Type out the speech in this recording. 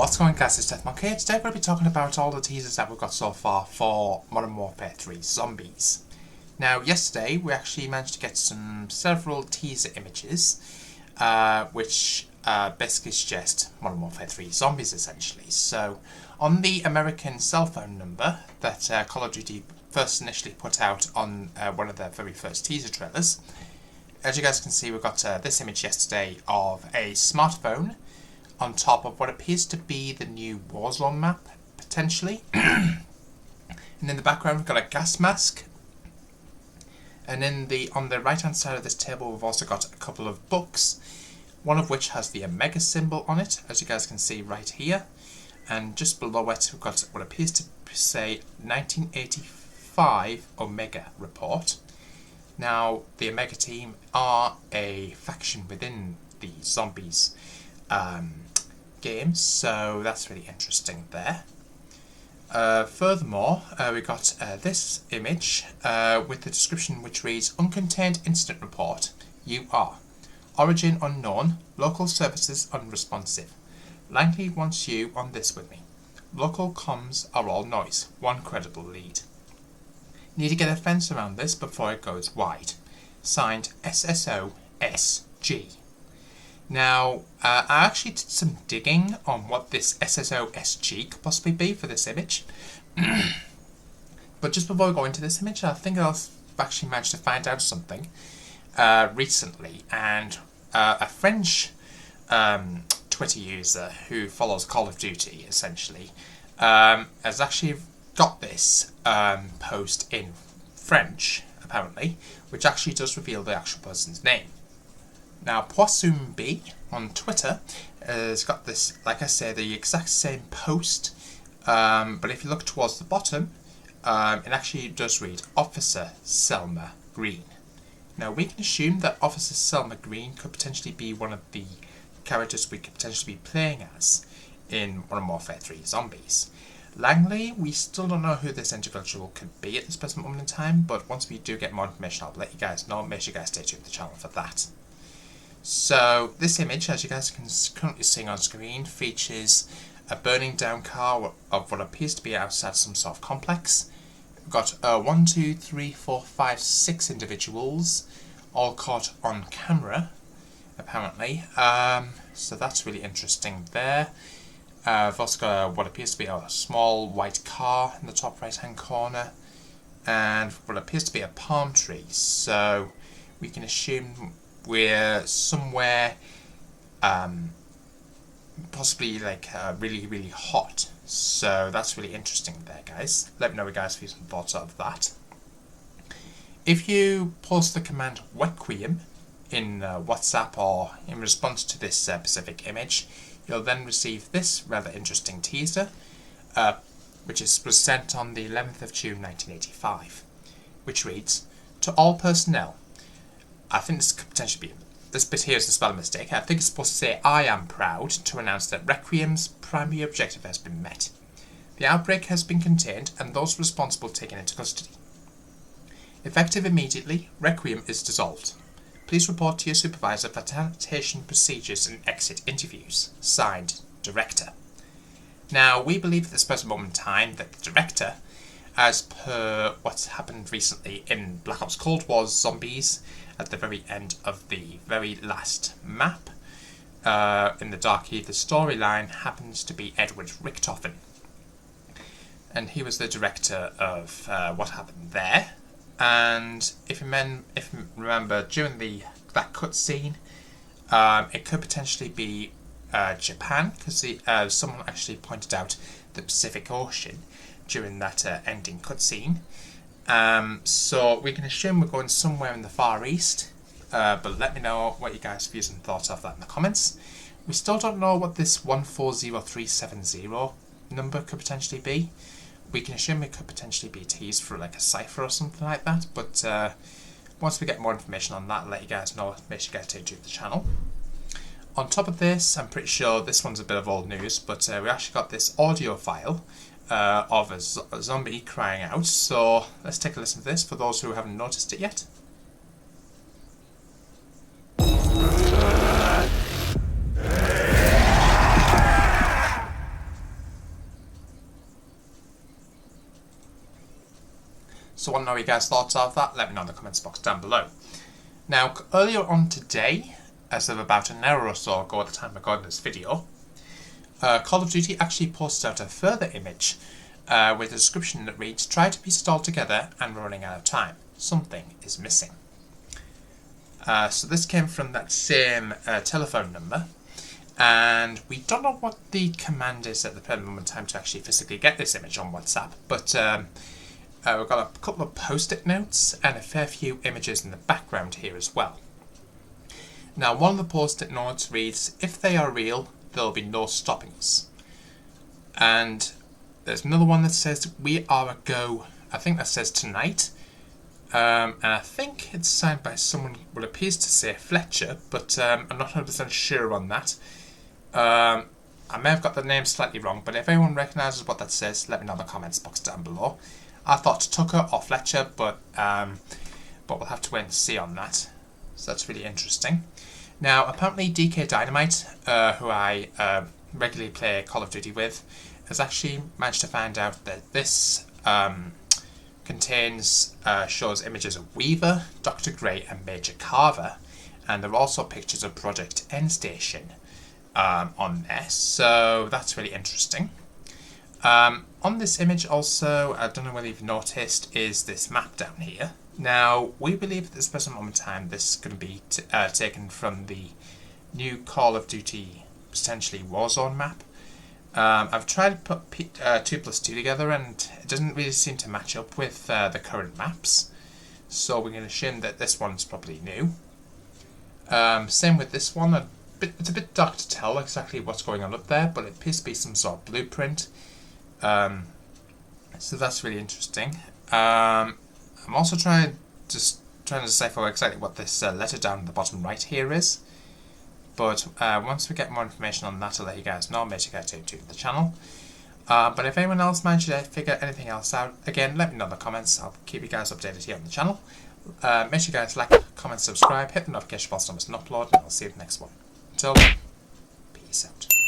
What's going on, guys? It's Deathmark here. Today we're going to be talking about all the teasers that we've got so far for Modern Warfare 3 Zombies. Now, yesterday we actually managed to get several teaser images, which basically suggest Modern Warfare 3 Zombies, essentially. So, on the American cell phone number that Call of Duty first initially put out on one of their very first teaser trailers, as you guys can see, we've got this image yesterday of a smartphone on top of what appears to be the new Warzone map, potentially. And in the background we've got a gas mask. And on the right hand side of this table we've also got a couple of books, one of which has the Omega symbol on it, as you guys can see right here. And just below it we've got what appears to say 1985 Omega Report. Now, the Omega team are a faction within the Zombies game, so that's really interesting there. Furthermore, we got this image with the description which reads, Uncontained Incident Report, UR. Origin unknown, local services unresponsive. Langley wants you on this with me. Local comms are all noise, one credible lead. Need to get a fence around this before it goes wide. Signed, SSO-SG. Now, I actually did some digging on what this SSO-SG could possibly be for this image. But just before we go into this image, I think I've actually managed to find out something recently. And a French Twitter user who follows Call of Duty, essentially, has actually got this post in French, apparently, which actually does reveal the actual person's name. Now, Poisson B on Twitter has got this, like I say, the exact same post, but if you look towards the bottom, it actually does read Officer Selma Green. Now, we can assume that Officer Selma Green could potentially be one of the characters we could potentially be playing as in Modern Warfare 3 Zombies. Langley, we still don't know who this individual could be at this present moment in time, but once we do get more information, I'll let you guys know. Make sure you guys stay tuned to the channel for that. So, this image, as you guys can currently see on screen, features a burning down car of what appears to be outside some sort of complex. We've got 1, 2, 3, 4, 5, 6 individuals, all caught on camera, apparently. So that's really interesting there. I've also got what appears to be a small white car in the top right hand corner, and what appears to be a palm tree. So we can assume we're somewhere possibly like really, really hot. So that's really interesting there, guys. Let me know what you guys feel some thoughts of that. If you post the command Requiem in WhatsApp or in response to this specific image, you'll then receive this rather interesting teaser, which was sent on the 11th of June 1985, which reads, To all personnel, I think this could potentially be, this bit here is a spelling mistake, I think it's supposed to say, I am proud to announce that Requiem's primary objective has been met. The outbreak has been contained and those responsible taken into custody. Effective immediately, Requiem is dissolved. Please report to your supervisor for sanitation procedures and exit interviews. Signed, Director. Now, we believe at this present moment in time that the Director, as per what's happened recently in Black Ops Cold War's Zombies, at the very end of the very last map, in the Dark Ether storyline, happens to be Edward Richtofen. And he was the director of what happened there. And if you remember, during that cutscene, it could potentially be Japan, because someone actually pointed out the Pacific Ocean during that ending cutscene. So we can assume we're going somewhere in the Far East, but let me know what you guys' views and thoughts of that in the comments. We still don't know what this 140370 number could potentially be. We can assume it could potentially be teased for like a cipher or something like that, but once we get more information on that, I'll let you guys know. Make sure you guys stay tuned to the channel. On top of this, I'm pretty sure this one's a bit of old news, but we actually got this audio file of a zombie crying out, so let's take a listen to this for those who haven't noticed it yet. So I want to know what you guys thought of that. Let me know in the comments box down below. Now, earlier on today, as of about an hour or so ago at the time of recording this video, Call of Duty actually posted out a further image with a description that reads, "Try to piece it all together and we're running out of time. Something is missing." So this came from that same telephone number, and we don't know what the command is at the present moment in time to actually physically get this image on WhatsApp, but we've got a couple of post-it notes and a fair few images in the background here as well. Now, one of the post-it notes reads, "If they are real, there'll be no stopping us." And there's another one that says, "We are a go." I think that says tonight. And I think it's signed by someone what appears to say Fletcher, but I'm not 100% sure on that. I may have got the name slightly wrong, but if anyone recognises what that says, let me know in the comments box down below. I thought Tucker or Fletcher, but we'll have to wait and see on that. So that's really interesting. Now, apparently DK Dynamite, who I regularly play Call of Duty with, has actually managed to find out that this shows images of Weaver, Dr. Grey and Major Carver, and there are also pictures of PROJEKT ENDSTATION on there, so that's really interesting. On this image also, I don't know whether you've noticed, is this map down here. Now, we believe at this present moment in time this is going to be taken from the new Call of Duty, potentially Warzone map. I've tried to put 2 plus 2 together and it doesn't really seem to match up with the current maps, so we're going to assume that this one's probably new. Same with this one, it's a bit dark to tell exactly what's going on up there, but it appears to be some sort of blueprint, so that's really interesting. I'm also trying to decipher exactly what this letter down at the bottom right here is. But once we get more information on that, I'll let you guys know. Make sure you guys stay tuned to the channel. But if anyone else managed to figure anything else out, again, let me know in the comments. I'll keep you guys updated here on the channel. Make sure you guys like, comment, subscribe, hit the notification bell so you don't miss an upload, and I'll see you in the next one. Until then, peace out.